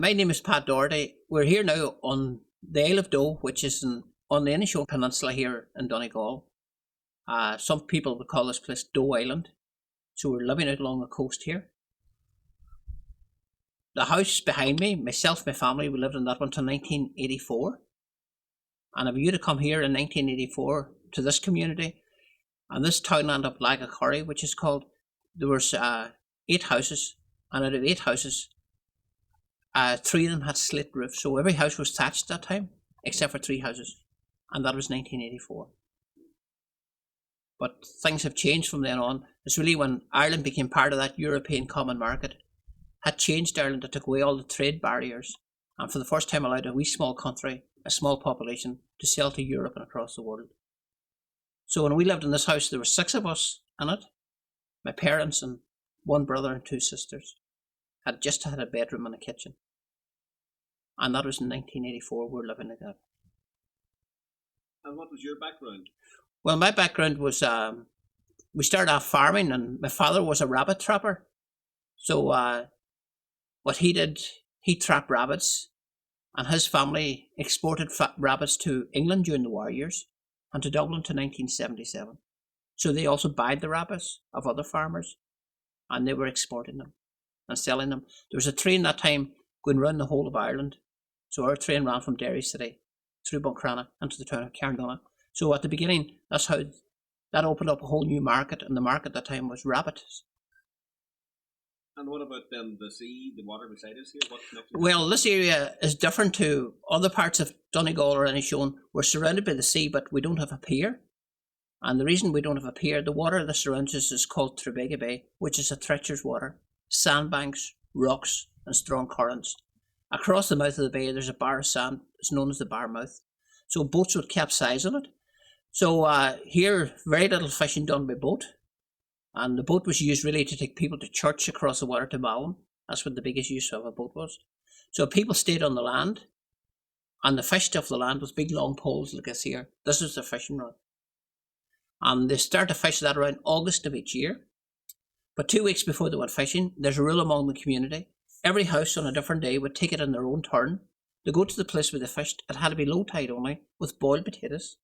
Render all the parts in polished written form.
My name is Pat Doherty. We're here now on the Isle of Doagh, which is on the Inishowen Peninsula here in Donegal. Some people would call this place Doagh Island. So we're living out along the coast here. The house behind me, myself, my family, we lived in that one till 1984. And if you to come here in 1984 to this community, and this townland of Cladach, which is called, there was 8 houses, and out of 8 houses, 3 of them had slate roofs, so every house was thatched that time, except for 3 houses, and that was 1984. But things have changed from then on. It's really when Ireland became part of that European common market, had changed Ireland, that took away all the trade barriers, and for the first time allowed a wee small country, a small population, to sell to Europe and across the world. So when we lived in this house, there were 6 of us in it, my parents and 1 brother and 2 sisters. Had just had a bedroom and a kitchen. And that was in 1984, we were living like that. And what was your background? Well, my background was, we started off farming, and my father was a rabbit trapper. So what he did, he trapped rabbits, and his family exported rabbits to England during the war years, and to Dublin to 1977. So they also buyed the rabbits of other farmers, and they were exporting them and selling them. There was a train that time going round the whole of Ireland. So our train ran from Derry City through Buncrana into the town of Cairngorna. So at the beginning, that's how that opened up a whole new market, and the market at that time was rabbits. And what about then the sea, the water beside us here? What connection? Well, this area is different to other parts of Donegal or Inishowen. We're surrounded by the sea, but we don't have a pier. And the reason we don't have a pier, the water that surrounds us is called Trebega Bay, which is a treacherous water. Sandbanks, rocks, and strong currents. Across the mouth of the bay, there's a bar of sand. It's known as the bar mouth. So boats would capsize on it. So here, very little fishing done by boat. And the boat was used really to take people to church across the water to Malin. That's what the biggest use of a boat was. So people stayed on the land, and they fished off the land with big long poles like this here. This is their fishing rod. And they start to fish that around August of each year. But 2 weeks before they went fishing, there's a rule among the community. Every house on a different day would take it in their own turn. They go to the place where they fished. It had to be low tide only, with boiled potatoes.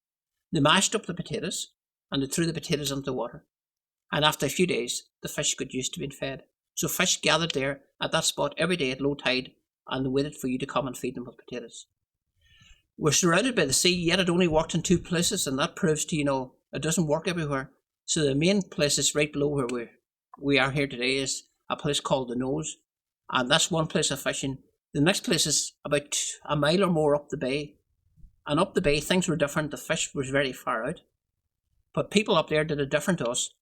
They mashed up the potatoes, and they threw the potatoes into the water. And after a few days, the fish got used to being fed. So fish gathered there at that spot every day at low tide, and they waited for you to come and feed them with potatoes. We're surrounded by the sea, yet it only worked in 2 places, and that proves to, it doesn't work everywhere. So the main place is right below where we are here today is a place called the Nose, and that's one place of fishing. The next place is about a mile or more up the bay, and up the bay things were different. The fish was very far out, but people up there did it different to us.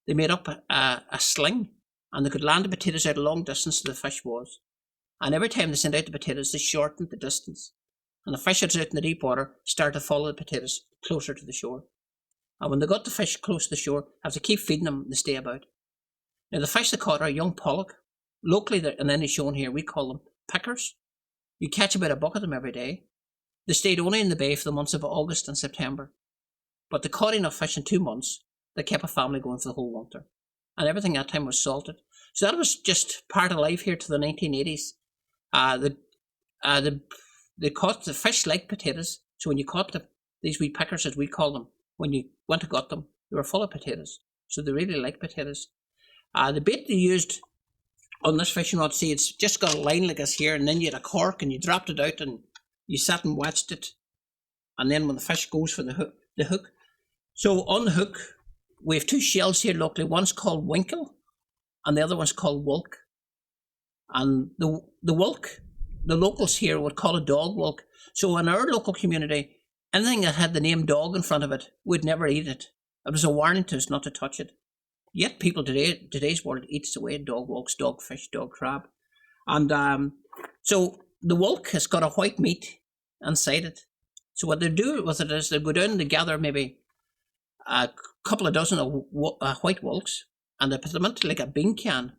They made up a sling, and they could land the potatoes out a long distance to the fish was, and every time they sent out the potatoes they shortened the distance, and the fish that's out in the deep water started to follow the potatoes closer to the shore. And when they got the fish close to the shore, have to keep feeding them, they stay about. Now the fish they caught are young pollock. Locally in Inishowen here, we call them pickers. You catch about a buck of them every day. They stayed only in the bay for the months of August and September. But they caught enough fish in 2 months, they kept a family going for the whole winter. And everything at that time was salted. So that was just part of life here to the 1980s. They caught the fish like potatoes. So when you caught these wee pickers, as we call them, when you went to gut them, they were full of potatoes. So they really like potatoes. The bait they used on this fishing rod, see, it's just got a line like this here, and then you had a cork, and you dropped it out, and you sat and watched it. And then when the fish goes for the hook. So on the hook, we have 2 shells here locally. One's called winkle, and the other one's called wulk. And the wulk, the locals here would call it dog wulk. So in our local community, anything that had the name dog in front of it, we'd never eat it. It was a warning to us not to touch it. Yet people today's world eats away dog wulks, dog fish, dog crab. And so the wulk has got a white meat inside it. So what they do with it is they go down and they gather maybe a couple of dozen of white wulks, and they put them into like a bean can,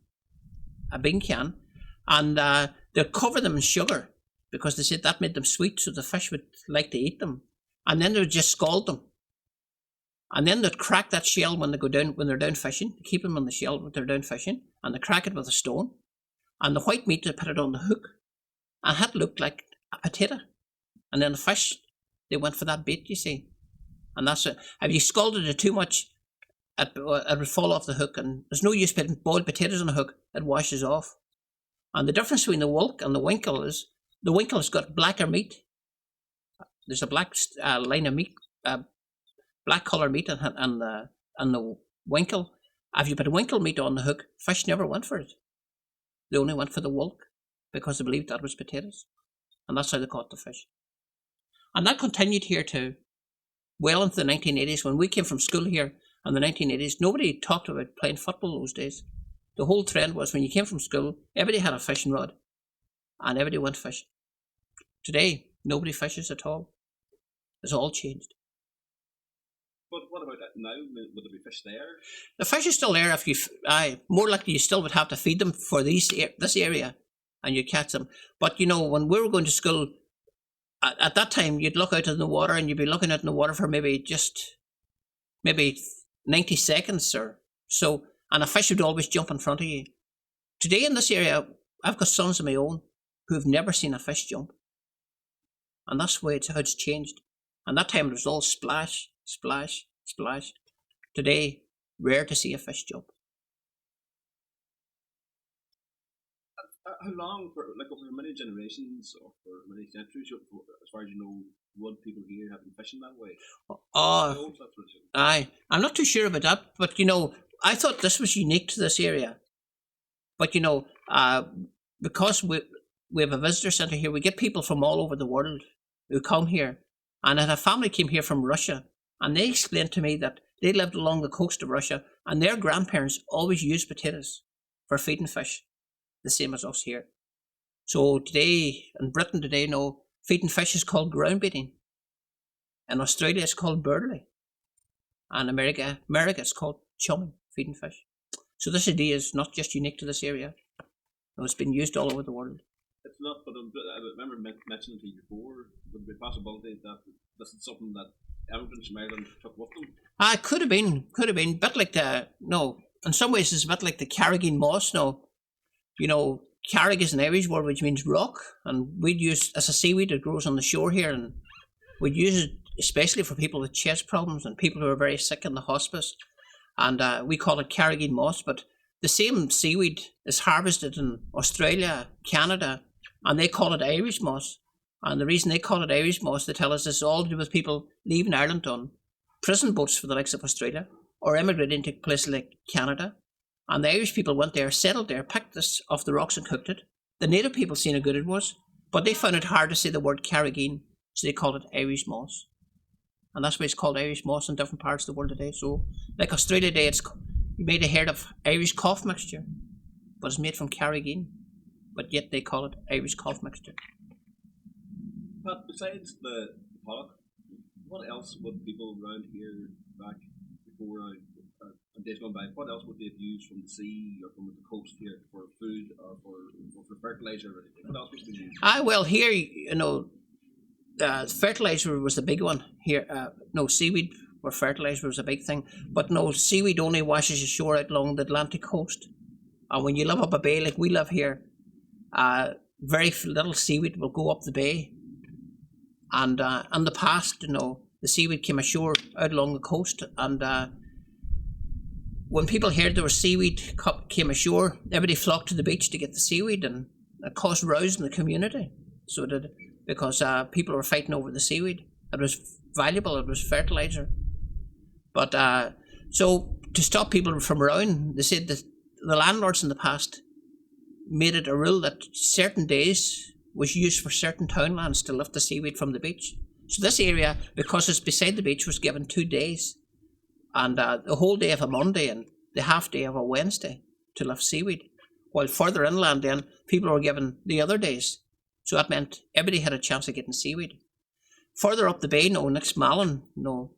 and they cover them in sugar because they said that made them sweet, so the fish would like to eat them. And then they would just scald them. And then they'd crack that shell when they're down fishing, keep them on the shell when they're down fishing, and they crack it with a stone. And the white meat, they put it on the hook, and it looked like a potato. And then the fish, they went for that bait, you see. And that's it. If you scalded it too much, it would fall off the hook, and there's no use putting boiled potatoes on a hook, it washes off. And the difference between the wulk and the winkle is the winkle has got blacker meat. There's a black line of meat, black colour meat, and the winkle. If you put winkle meat on the hook, fish never went for it. They only went for the wulk because they believed that was potatoes, and that's how they caught the fish. And that continued here too, well into the 1980s. When we came from school here in the 1980s, nobody talked about playing football those days. The whole trend was when you came from school, everybody had a fishing rod, and everybody went fishing. Today, nobody fishes at all. It's all changed. But what about that now? Would there be fish there? The fish is still there. If you, more likely you still would have to feed them for this area, and you catch them. But you know, when we were going to school, at that time, you'd look out in the water, and you'd be looking out in the water for maybe 90 seconds or so, and a fish would always jump in front of you. Today in this area, I've got sons of my own who've never seen a fish jump, and that's the way how it's changed. And that time it was all splash, splash, splash. Today, rare to see a fish jump. How long, over many generations or for many centuries, as far as you know, would people here have been fishing that way? I'm not too sure about that, but you know, I thought this was unique to this area. But you know, because we have a visitor centre here, we get people from all over the world who come here. And a family came here from Russia, and they explained to me that they lived along the coast of Russia, and their grandparents always used potatoes for feeding fish, the same as us here. So today, in Britain today, no, feeding fish is called ground baiting. In Australia, it's called burley. And America it's called chumming, feeding fish. So this idea is not just unique to this area. No, it's been used all over the world. It's not, but I remember mentioning to you before, would there be a possibility that this is something that immigrants from Ireland took with them? It could have been, but like in some ways it's a bit like the carrageen moss. No, you know, carrag is an Irish word which means rock, and we'd use as a seaweed that grows on the shore here, and we'd use it especially for people with chest problems and people who are very sick in the hospice, and we call it carrageen moss. But the same seaweed is harvested in Australia, Canada, and they call it Irish moss. And the reason they call it Irish moss, they tell us, is all to do with people leaving Ireland on prison boats for the likes of Australia, or immigrating to places like Canada. And the Irish people went there, settled there, picked this off the rocks and cooked it. The native people seen how good it was, but they found it hard to say the word carrageen, so they called it Irish moss. And that's why it's called Irish moss in different parts of the world today. So, like Australia today, you may have heard of Irish cough mixture, but it's made from carrageen. But yet they call it Irish cough mixture. But besides the pollock, what else would people around here back before days gone by, what else would they have used from the sea or from the coast here for food or for fertilizer or anything? What else would they use? Well, here, you know, fertilizer was the big one here. Seaweed or fertilizer was a big thing. But no, seaweed only washes ashore out along the Atlantic coast. And when you live up a bay like we live here, very little seaweed will go up the bay. And in the past, you know, the seaweed came ashore out along the coast. And when people heard there was seaweed came ashore, everybody flocked to the beach to get the seaweed, and it caused rows in the community. So it did, because people were fighting over the seaweed. It was valuable, it was fertilizer. But so to stop people from rowing, they said that the landlords in the past made it a rule that certain days was used for certain townlands to lift the seaweed from the beach. So this area, because it's beside the beach, was given 2 days, and the whole day of a Monday and the half day of a Wednesday to lift seaweed. While further inland then, people were given the other days. So that meant everybody had a chance of getting seaweed. Further up the bay, next Malin,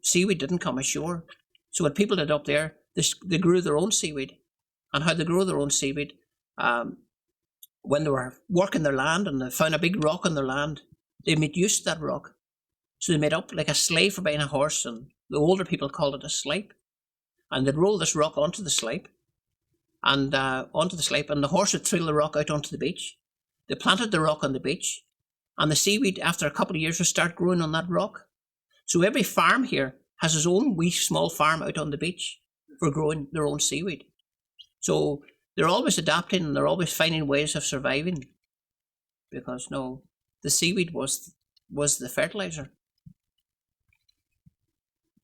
seaweed didn't come ashore. So what people did up there, they grew their own seaweed. And how they grew their own seaweed, when they were working their land and they found a big rock on their land, they made use of that rock. So they made up like a sleigh for buying a horse, and the older people called it a slipe. And they'd roll this rock onto the slipe, and and the horse would throw the rock out onto the beach. They planted the rock on the beach, and the seaweed, after a couple of years, will start growing on that rock. So every farm here has his own wee small farm out on the beach for growing their own seaweed. So they're always adapting and they're always finding ways of surviving, because the seaweed was the fertilizer.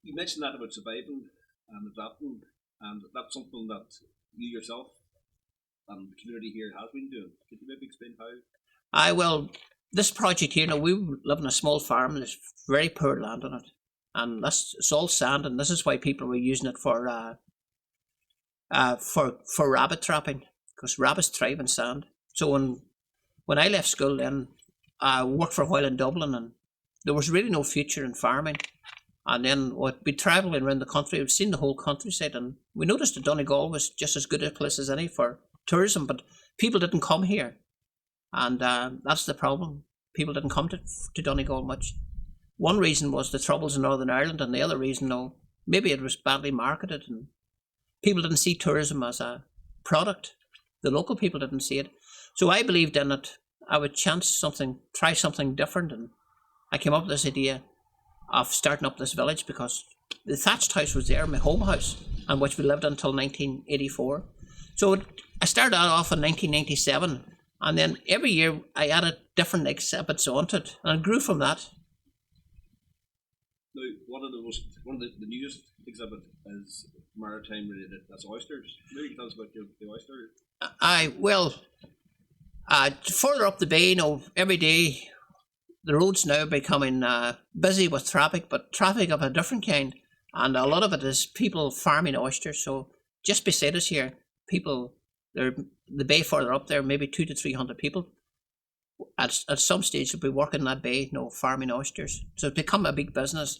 You mentioned that about surviving and adapting, and that's something that you yourself and the community here has been doing. Could you maybe explain how? Well, this project here, we live on a small farm. There's very poor land on it, and it's all sand, and this is why people were using it for rabbit trapping, because rabbits thrive in sand. So when I left school, then I worked for a while in Dublin, and there was really no future in farming. And then we'd be travelling around the country. We'd seen the whole countryside, and we noticed that Donegal was just as good a place as any for tourism, but people didn't come here, and that's the problem. People didn't come to Donegal much. One reason was the troubles in Northern Ireland, and the other reason, maybe it was badly marketed, and people didn't see tourism as a product. The local people didn't see it. So I believed in it. I would try something different, and I came up with this idea of starting up this village, because the thatched house was there, my home house, and which we lived until 1984. So I started off in 1997, and then every year I added different exhibits onto it, and it grew from that. Now, one of the newest exhibit is maritime related. That's oysters. Maybe you can tell us about the oyster. Further up the bay, every day the roads now are becoming busy with traffic, but traffic of a different kind, and a lot of it is people farming oysters. So just beside us here, the bay further up there, maybe 200 to 300 people at some stage will be working that bay, farming oysters. So it's become a big business.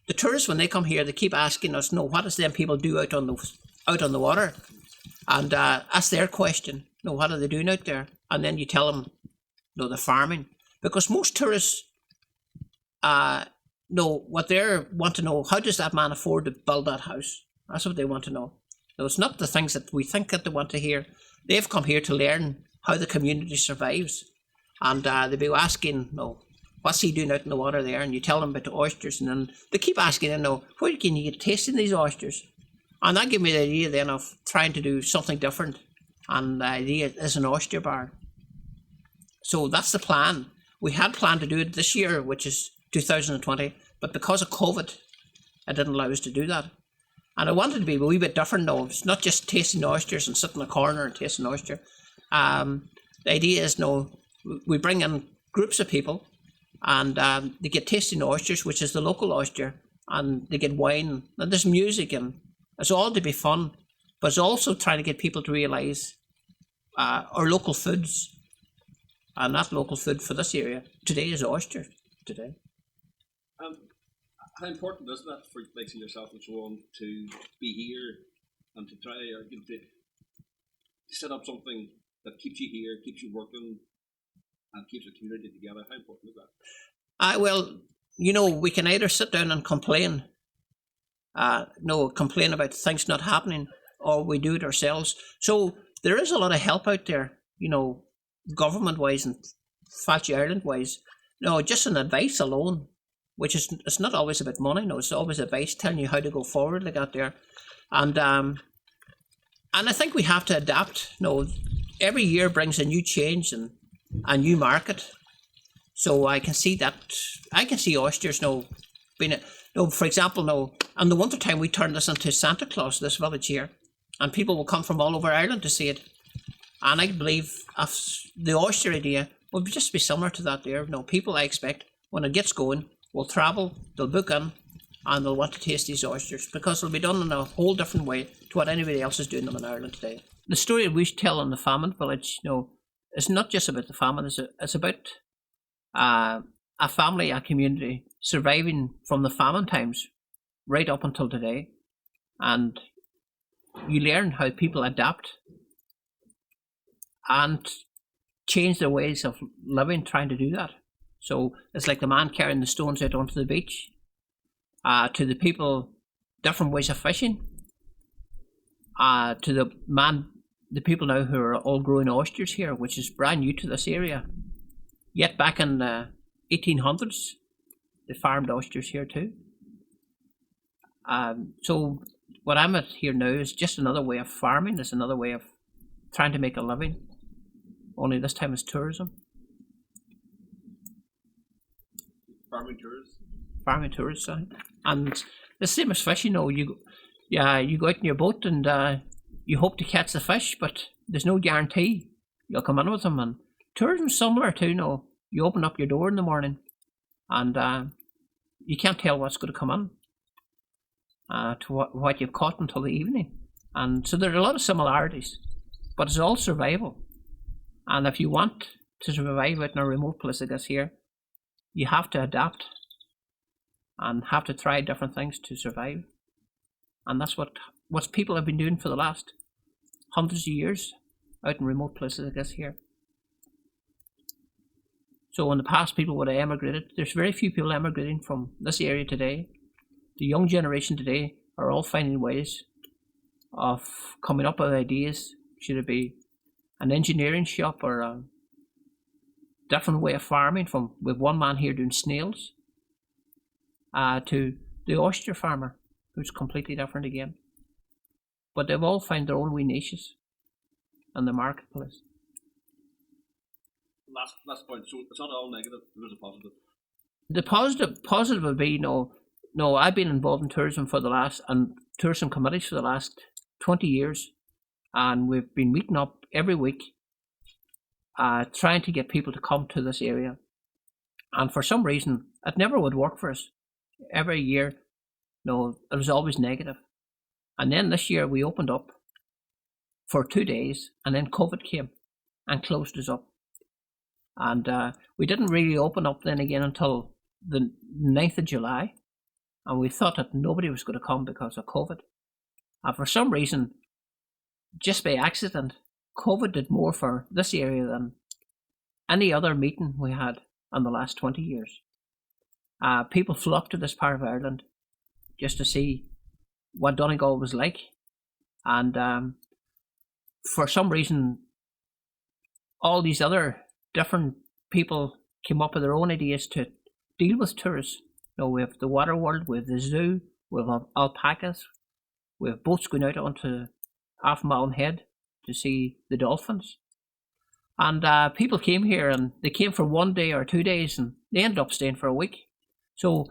The tourists, when they come here, they keep asking us, what does them people do out on the water? And that's their question. What are they doing out there? And then you tell them, they're farming. Because most tourists what they want to know, how does that man afford to build that house? That's what they want to know. It's not the things that we think that they want to hear. They've come here to learn how the community survives. And they'll be asking, what's he doing out in the water there? And you tell them about the oysters, and then they keep asking, where can you get tasting these oysters? And that gave me the idea then of trying to do something different. And the idea is an oyster bar. So that's the plan. We had planned to do it this year, which is 2020, but because of COVID, it didn't allow us to do that. And I wanted to be a wee bit different now. It's not just tasting oysters and sitting in a corner and tasting oyster. The idea is, we bring in groups of people, and they get tasting oysters, which is the local oyster, and they get wine, and there's music, and it's all to be fun, but it's also trying to get people to realise our local foods. And that local food for this area today is oyster today. How important is that for like yourself and so on to be here and to try or to set up something that keeps you here, keeps you working, and keeps the community together? How important is that? We can either sit down and complain, complain about things not happening, or we do it ourselves. So there is a lot of help out there, government-wise and Fáilte Ireland-wise. Just an advice alone, which is, it's not always about money. It's always advice telling you how to go forward like out there. And I think we have to adapt. Every year brings a new change and a new market. So I can see oysters being for example, in the winter time we turn this into Santa Claus, this village here, and people will come from all over Ireland to see it. And I believe the oyster idea will just be similar to that there. People, I expect, when it gets going, will travel, they'll book in, and they'll want to taste these oysters, because it'll be done in a whole different way to what anybody else is doing them in Ireland today. The story we tell in the Famine village, it's not just about the famine, it's about a family, a community surviving from the famine times right up until today. And you learn how people adapt and change their ways of living, trying to do that. So it's like the man carrying the stones out onto the beach, to the people, different ways of fishing, to the man the people now who are all growing oysters here, which is brand new to this area. Yet back in the 1800s, they farmed oysters here too. So what I'm at here now is just another way of farming. It's another way of trying to make a living. Only this time it's tourism. Farming tourists. Farming tourists, and the same as fish. You go out in your boat and you hope to catch the fish, but there's no guarantee you'll come in with them. And tourism's similar too. You open up your door in the morning, and you can't tell what's going to come in to what you've caught until the evening. And so there are a lot of similarities, but it's all survival. And if you want to survive out in a remote place like this here, you have to adapt and have to try different things to survive. And that's what people have been doing for the last hundreds of years out in remote places like this here. So in the past, people would have emigrated. There's very few people emigrating from this area today. The young generation today are all finding ways of coming up with ideas. Should it be an engineering shop or a different way of farming, from with one man here doing snails to the oyster farmer, who's completely different again. But they've all found their own wee niches in the marketplace. Last point. So it's not all negative. There's a positive. The positive would be no. I've been involved in tourism and tourism committees for the last 20 years, and we've been meeting up every week, trying to get people to come to this area. And for some reason, it never would work for us. Every year, it was always negative. And then this year we opened up for 2 days, and then COVID came and closed us up. And we didn't really open up then again until the 9th of July. And we thought that nobody was going to come because of COVID. And for some reason, just by accident, COVID did more for this area than any other meeting we had in the last 20 years. People flocked to this part of Ireland just to see what Donegal was like. And for some reason, all these other different people came up with their own ideas to deal with tourists. We have the water world, we have the zoo, we have alpacas, we have boats going out onto Malin Head to see the dolphins. And people came here, and they came for 1 day or 2 days, and they ended up staying for a week. So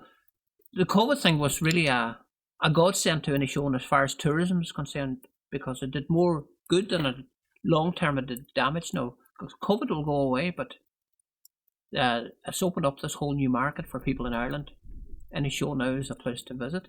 the COVID thing was really a godsend to Inishowen as far as tourism is concerned, because it did more good than long term it did damage now. Because COVID will go away, but it's opened up this whole new market for people in Ireland. Inishowen now is a place to visit.